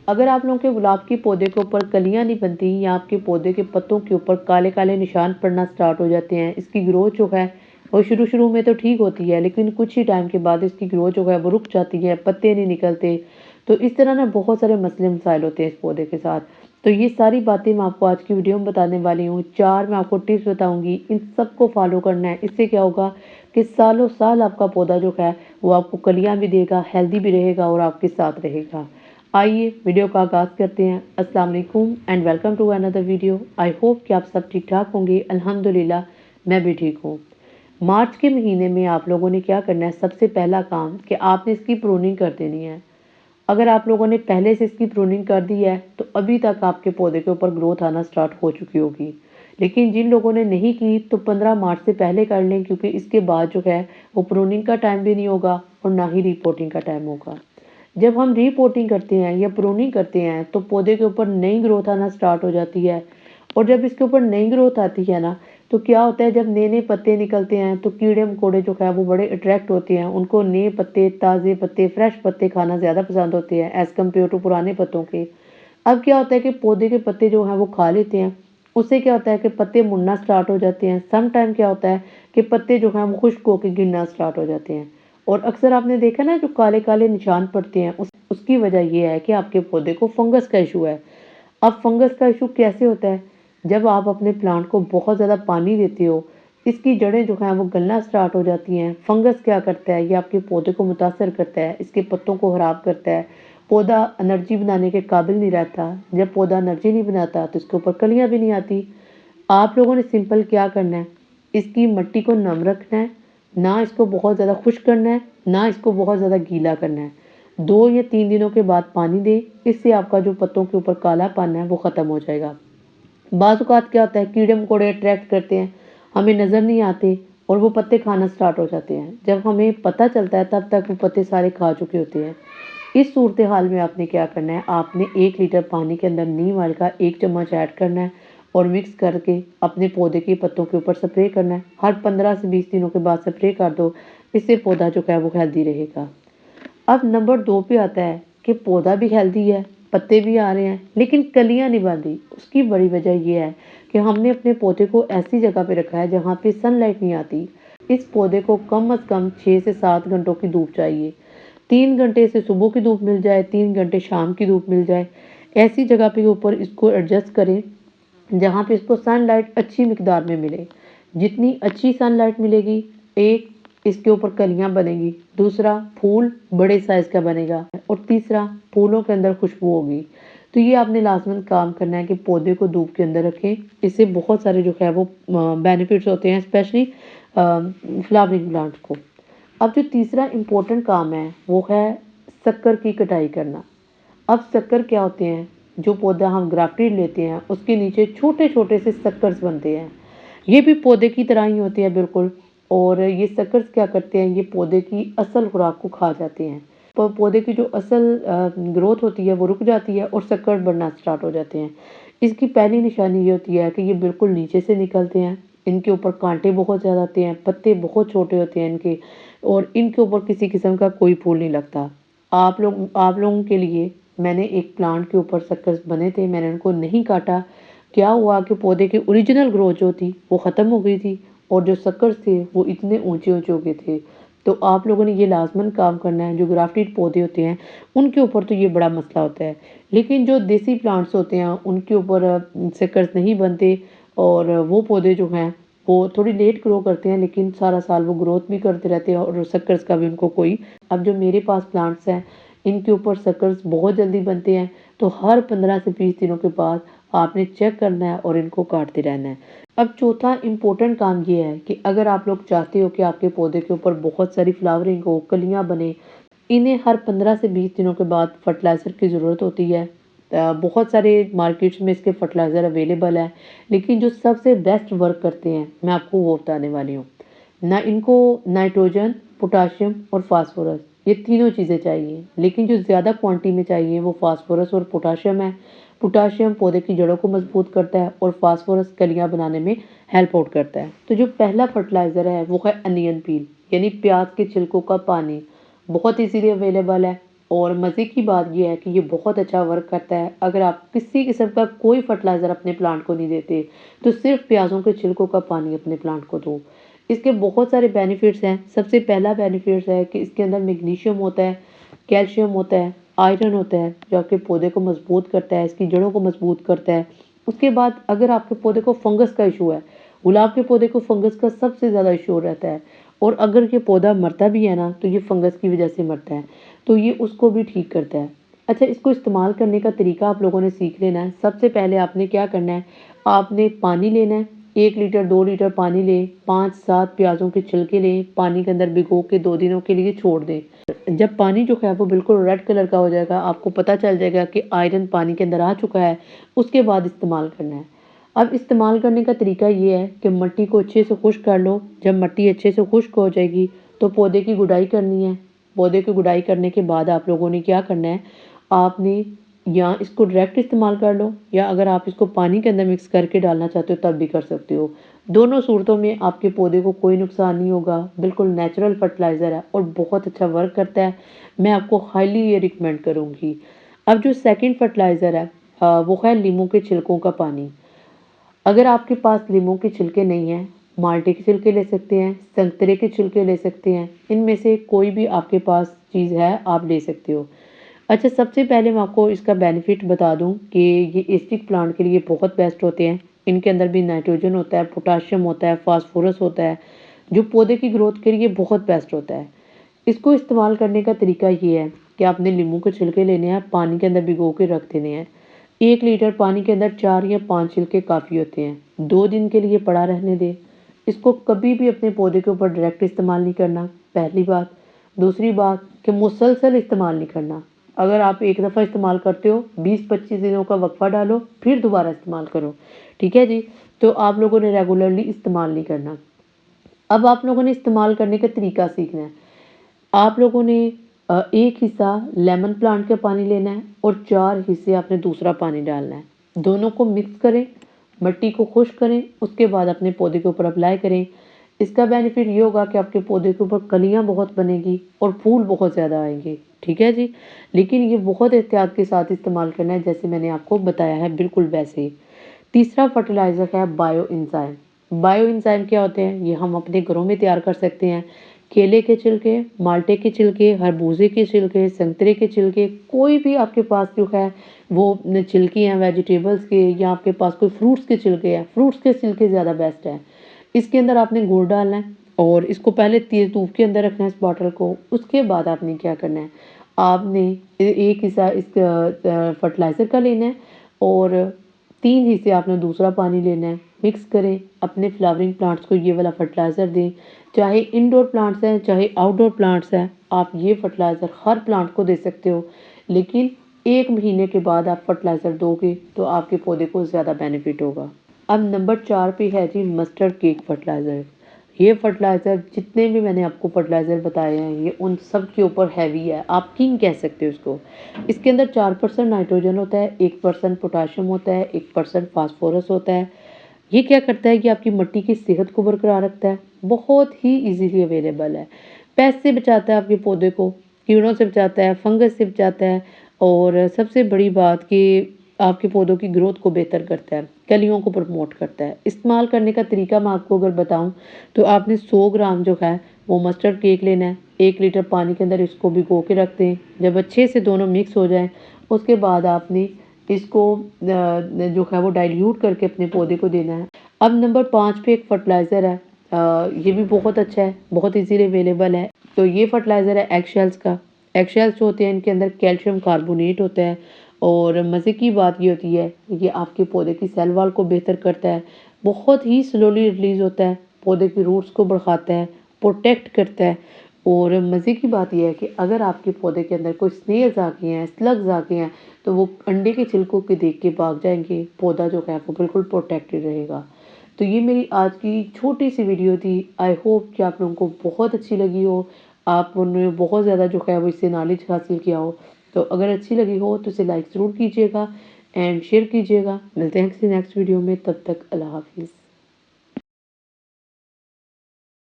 अगर आप लोगों के गुलाब के पौधे के ऊपर कलियां नहीं बनती या आपके पौधे के पत्तों के ऊपर काले काले निशान पड़ना स्टार्ट हो जाते हैं, इसकी ग्रोथ जो है वो शुरू शुरू में तो ठीक होती है, लेकिन कुछ ही टाइम के बाद इसकी ग्रोथ जो है वो रुक जाती है, पत्ते नहीं निकलते। तो इस तरह ना बहुत सारे मसले मसाइल होते हैं इस पौधे के साथ। तो ये सारी बातें मैं आपको आज की वीडियो में बताने वाली हूँ। 4 मैं आपको टिप्स बताऊंगी, इन सबको फॉलो करना है। इससे क्या होगा कि सालों साल आपका पौधा जो है वो आपको कलियां भी देगा, हेल्दी भी रहेगा और आपके साथ रहेगा। आइए वीडियो का आगाज़ करते हैं। अस्सलाम वालेकुम and welcome to another video. I hope कि आप सब ठीक ठाक होंगे। अल्हम्दुलिल्लाह मैं भी ठीक हूँ। मार्च के महीने में आप लोगों ने क्या करना है, सबसे पहला काम कि आपने इसकी प्रूनिंग कर देनी है। अगर आप लोगों ने पहले से इसकी प्रूनिंग कर दी है तो अभी तक आपके पौधे के ऊपर ग्रोथ आना स्टार्ट हो चुकी होगी। लेकिन जिन लोगों ने नहीं की तो 15 मार्च से पहले कर लें, क्योंकि इसके बाद जो है वो प्रूनिंग का टाइम भी नहीं होगा और ना ही रिपोर्टिंग का टाइम होगा। जब हम रिपोर्टिंग करते हैं या प्रूनिंग करते हैं तो पौधे के ऊपर नई ग्रोथ आना स्टार्ट हो जाती है। और जब इसके ऊपर नई ग्रोथ आती है ना, तो क्या होता है, जब नए नए पत्ते निकलते हैं तो कीड़े मकोड़े जो है वो बड़े अट्रैक्ट होते हैं। उनको नए पत्ते, ताज़े पत्ते, फ्रेश पत्ते खाना ज़्यादा पसंद होते हैं एज़ कम्पेयर टू पुराने पत्तों के। अब क्या होता है कि पौधे के पत्ते जो हैं वो खा लेते हैं। उससे क्या होता है कि पत्ते मुड़ना स्टार्ट हो जाते हैं। सम टाइम क्या होता है कि पत्ते जो हैं वो खुश्क होकर गिरना स्टार्ट हो जाते हैं। और अक्सर आपने देखा ना, जो काले काले निशान पड़ते हैं उसकी वजह ये है कि आपके पौधे को फंगस का इशू है। अब फंगस का इशू कैसे होता है? जब आप अपने प्लांट को बहुत ज़्यादा पानी देते हो, इसकी जड़ें जो हैं वो गलना स्टार्ट हो जाती हैं। फंगस क्या करता है, ये आपके पौधे को मुतासर करता है, इसके पत्तों को ख़राब करता है। पौधा एनर्जी बनाने के काबिल नहीं रहता। जब पौधा एनर्जी नहीं बनाता तो इसके ऊपर कलियाँ भी नहीं आती। आप लोगों ने सिंपल क्या करना है, इसकी मिट्टी को नम रखना है, ना इसको बहुत ज़्यादा खुश्क करना है, ना इसको बहुत ज़्यादा गीला करना है। 2 या 3 दिनों के बाद पानी दें, इससे आपका जो पत्तों के ऊपर कालापन है वो ख़त्म हो जाएगा। बाज़ औक़ात क्या होता है, कीड़े मकोड़े अट्रैक्ट करते हैं, हमें नज़र नहीं आते और वो पत्ते खाना स्टार्ट हो जाते हैं। जब हमें पता चलता है तब तक वो पत्ते सारे खा चुके होते हैं। इस सूरत हाल में आपने क्या करना है, आपने 1 लीटर पानी के अंदर नीम ऑयल का 1 चम्मच ऐड करना है और मिक्स करके अपने पौधे के पत्तों के ऊपर स्प्रे करना है। हर 15 से 20 दिनों के बाद स्प्रे कर दो, इससे पौधा जो है वो हेल्दी रहेगा। अब नंबर 2 पे आता है कि पौधा भी हेल्दी है, पत्ते भी आ रहे हैं, लेकिन कलियां नहीं बन रही। उसकी बड़ी वजह ये है कि हमने अपने पौधे को ऐसी जगह पे रखा है जहाँ पे सनलाइट नहीं आती। इस पौधे को कम से कम 6 से 7 घंटों की धूप चाहिए। 3 घंटे से सुबह की धूप मिल जाए, 3 घंटे शाम की धूप मिल जाए, ऐसी जगह पे ऊपर इसको एडजस्ट करें जहाँ पे इसको सनलाइट अच्छी मिकदार में मिले। जितनी अच्छी सनलाइट मिलेगी, एक, इसके ऊपर कलियां बनेगी, दूसरा फूल बड़े साइज का बनेगा और तीसरा फूलों के अंदर खुशबू होगी। तो ये आपने लाजमन काम करना है कि पौधे को धूप के अंदर रखें। इससे बहुत सारे जो है वो बेनिफिट्स होते हैं, स्पेशली फ्लावरिंग प्लांट्स को। अब जो तीसरा इम्पोर्टेंट काम है वो है शक्कर की कटाई करना। अब शक्कर क्या होते हैं, जो पौधा हम ग्राफ्टेड लेते हैं उसके नीचे छोटे छोटे से सक्कर्स बनते हैं। ये भी पौधे की तरह ही होते हैं बिल्कुल। और ये सक्कर्स क्या करते हैं, ये पौधे की असल खुराक को खा जाते हैं। पौधे की जो असल ग्रोथ होती है वो रुक जाती है और सक्कर बढ़ना स्टार्ट हो जाते हैं। इसकी पहली निशानी ये होती है कि ये बिल्कुल नीचे से निकलते हैं, इनके ऊपर कांटे बहुत ज़्यादा आते हैं, पत्ते बहुत छोटे होते हैं इनके, और इनके ऊपर किसी किस्म का कोई फूल नहीं लगता। आप लोगों के लिए मैंने एक प्लांट के ऊपर सक्कर्स बने थे, मैंने उनको नहीं काटा। क्या हुआ कि पौधे की ओरिजिनल ग्रोथ जो थी वो ख़त्म हो गई थी और जो सक्कर्स थे वो इतने ऊंचे ऊंचे हो गए थे। तो आप लोगों ने ये लाजमन काम करना है। जो ग्राफ्टेड पौधे होते हैं उनके ऊपर तो ये बड़ा मसला होता है, लेकिन जो देसी प्लांट्स होते हैं उनके ऊपर सक्कर्स नहीं बनते। और वो पौधे जो हैं वो थोड़ी लेट ग्रो करते हैं, लेकिन सारा साल वो ग्रोथ भी करते रहते हैं और सक्कर्स का भी उनको कोई। अब जो मेरे पास प्लांट्स हैं इनके ऊपर सक्कर्स बहुत जल्दी बनते हैं। तो हर 15 से 20 दिनों के बाद आपने चेक करना है और इनको काटते रहना है। अब चौथा इम्पोर्टेंट काम ये है कि अगर आप लोग चाहते हो कि आपके पौधे के ऊपर बहुत सारी फ्लावरिंग हो, कलियां बने, इन्हें हर 15 से 20 दिनों के बाद फर्टिलाइज़र की ज़रूरत होती है। बहुत सारे मार्केट्स में इसके फर्टिलाइज़र अवेलेबल है, लेकिन जो सबसे बेस्ट वर्क करते हैं मैं आपको वो बताने वाली हूँ। ना इनको नाइट्रोजन, पोटाशियम और फास्फोरस, ये तीनों चीज़ें चाहिए, लेकिन जो ज़्यादा क्वांटिटी में चाहिए वो फास्फोरस और पोटाशियम है। पोटाशियम पौधे की जड़ों को मजबूत करता है और फास्फोरस कलियां बनाने में हेल्प आउट करता है। तो जो पहला फर्टिलाइज़र है वो है अनियन पील, यानी प्याज के छिलकों का पानी। बहुत इजीली अवेलेबल है। और मज़े की बात ये है कि ये बहुत अच्छा वर्क करता है। अगर आप किसी किस्म का कोई फर्टिलाइज़र अपने प्लांट को नहीं देते, तो सिर्फ़ प्याज़ों के छिलकों का पानी अपने प्लांट को दो। इसके बहुत सारे बेनिफिट्स हैं। सबसे पहला बेनिफिट्स है कि इसके अंदर मैग्नीशियम होता है, कैल्शियम होता है, आयरन होता है, जो आपके पौधे को मज़बूत करता है, इसकी जड़ों को मज़बूत करता है। उसके बाद अगर आपके पौधे को फंगस का इशू है, गुलाब के पौधे को फंगस का सबसे ज़्यादा इशू रहता है, और अगर ये पौधा मरता भी है ना, तो ये फंगस की वजह से मरता है, तो ये उसको भी ठीक करता है। अच्छा, इसको इस्तेमाल करने का तरीका आप लोगों ने सीख लेना है। सबसे पहले आपने क्या करना है, आपने पानी लेना है, 1 लीटर 2 लीटर पानी लें, 5-7 प्याज़ों के छिलके लें, पानी के अंदर भिगो के 2 दिनों के लिए छोड़ दें। जब पानी जो है वो बिल्कुल रेड कलर का हो जाएगा, आपको पता चल जाएगा कि आयरन पानी के अंदर आ चुका है, उसके बाद इस्तेमाल करना है। अब इस्तेमाल करने का तरीका ये है कि मिट्टी को अच्छे से खुश्क कर लो। जब मिट्टी अच्छे से खुश्क हो जाएगी, तो पौधे की गुड़ाई करनी है। पौधे की गुड़ाई करने के बाद आप लोगों ने क्या करना है, आपने या इसको डायरेक्ट इस्तेमाल कर लो, या अगर आप इसको पानी के अंदर मिक्स करके डालना चाहते हो तब भी कर सकते हो। दोनों सूरतों में आपके पौधे को कोई नुकसान नहीं होगा। बिल्कुल नेचुरल फर्टिलाइज़र है और बहुत अच्छा वर्क करता है। मैं आपको हाईली ये रिकमेंड करूँगी। अब जो सेकंड फर्टिलाइज़र है, वो है नींबू के छिलकों का पानी। अगर आपके पास नींबू के छिलके नहीं हैं, माल्टे के छिलके ले सकते हैं, संतरे के छिलके ले सकते हैं। इनमें से कोई भी आपके पास चीज़ है, आप ले सकते हो। अच्छा, सबसे पहले मैं आपको इसका बेनिफिट बता दूं कि ये एस्टिक प्लांट के लिए बहुत बेस्ट होते हैं। इनके अंदर भी नाइट्रोजन होता है, पोटाशियम होता है, फास्फोरस होता है, जो पौधे की ग्रोथ के लिए बहुत बेस्ट होता है। इसको इस्तेमाल करने का तरीका ये है कि आपने नींबू के छिलके लेने हैं, पानी के अंदर भिगो के रख देने हैं। 1 लीटर पानी के अंदर 4 या 5 छिलके काफ़ी होते हैं। 2 दिन के लिए पड़ा रहने दें। इसको कभी भी अपने पौधे के ऊपर डायरेक्ट इस्तेमाल नहीं करना, पहली बात। दूसरी बात कि मुसलसल इस्तेमाल नहीं करना। अगर आप एक दफ़ा इस्तेमाल करते हो, 20-25 दिनों का वक्फा डालो, फिर दोबारा इस्तेमाल करो। ठीक है जी? तो आप लोगों ने रेगुलरली इस्तेमाल नहीं करना। अब आप लोगों ने इस्तेमाल करने का तरीका सीखना है। आप लोगों ने 1 हिस्सा लेमन प्लांट का पानी लेना है और 4 हिस्से आपने दूसरा पानी डालना है। दोनों को मिक्स करें, मिट्टी को खुश्क करें, उसके बाद अपने पौधे के ऊपर अप्लाई करें। इसका बेनिफिट ये होगा कि आपके पौधे के ऊपर कलियाँ बहुत बनेगी और फूल बहुत ज़्यादा आएंगे। ठीक है जी? लेकिन ये बहुत एहतियात के साथ इस्तेमाल करना है, जैसे मैंने आपको बताया है, बिल्कुल वैसे ही। तीसरा फर्टिलाइज़र है बायो एंजाइम। बायो एंजाइम क्या होते हैं, ये हम अपने घरों में तैयार कर सकते हैं। केले के छिलके, माल्टे के छिलके, खरबूजे के छिलके, संतरे के छिलके, कोई भी आपके पास जो है वो छिलके हैं वेजिटेबल्स के, या आपके पास कोई फ्रूट्स के छिलके हैं, फ्रूट्स के छिलके ज़्यादा बेस्ट है। इसके अंदर आपने गुड़ डालना है और इसको पहले तेज़ धूप के अंदर रखना है, इस बॉटल को। उसके बाद आपने क्या करना है, आपने 1 हिस्सा इस फर्टिलाइज़र का लेना है और 3 हिस्से आपने दूसरा पानी लेना है। मिक्स करें, अपने फ्लावरिंग प्लांट्स को ये वाला फर्टिलाइज़र दें। चाहे इंडोर प्लांट्स हैं, चाहे आउटडोर प्लांट्स हैं, आप ये फर्टिलाइज़र हर प्लांट को दे सकते हो। लेकिन 1 महीने के बाद आप फर्टिलाइज़र दोगे तो आपके पौधे को ज़्यादा बेनिफिट होगा। अब नंबर 4 पे है जी मस्टर्ड केक फर्टिलाइज़र। ये फर्टिलाइज़र जितने भी मैंने आपको फर्टिलाइज़र बताए हैं, ये उन सब के ऊपर हैवी है, आप किंग कह सकते हो इसको। इसके अंदर 4% नाइट्रोजन होता है, 1% पोटाशियम होता है, 1% फास्फोरस होता है। ये क्या करता है कि आपकी मिट्टी की सेहत को बरकरार रखता है, बहुत ही ईजीली अवेलेबल है। पेस्ट से बचाता है आपके पौधे को, कीड़ों से बचाता है, फंगस से बचाता है, और सबसे बड़ी बात कि आपके पौधों की ग्रोथ को बेहतर करता है, कलियों को प्रमोट करता है। इस्तेमाल करने का तरीका मैं आपको अगर बताऊं, तो आपने 100 ग्राम जो है वो मस्टर्ड केक लेना है। 1 लीटर पानी के अंदर इसको भिगो के रख दें। जब अच्छे से दोनों मिक्स हो जाएं, उसके बाद आपने इसको जो है वो डाइल्यूट करके अपने पौधे को देना है। अब नंबर 5 पे एक फर्टिलाइज़र है, ये भी बहुत अच्छा है, बहुत इजीली अवेलेबल है। तो ये फर्टिलाइज़र है एगशेल्स का। एगशेल्स जो होते हैं, इनके अंदर कैल्शियम कार्बोनेट होता है, और मज़े की बात ये होती है, ये आपके पौधे की सेल वॉल को बेहतर करता है, बहुत ही स्लोली रिलीज़ होता है, पौधे की रूट्स को बढ़ाता है, प्रोटेक्ट करता है। और मज़े की बात यह है कि अगर आपके पौधे के अंदर कोई स्नेल्स आ गए हैं, स्लग्स आ गए हैं, तो वो अंडे के छिलकों के देख के भाग जाएंगे, पौधा जो है वो बिल्कुल प्रोटेक्टेड रहेगा। तो ये मेरी आज की छोटी सी वीडियो थी। आई होप कि आप लोगों को बहुत अच्छी लगी हो, आपने बहुत ज़्यादा जो है वो इससे नॉलेज हासिल किया हो। तो अगर अच्छी लगी हो तो इसे लाइक ज़रूर कीजिएगा एंड शेयर कीजिएगा। मिलते हैं किसी नेक्स्ट वीडियो में, तब तक अल्लाह हाफिज़।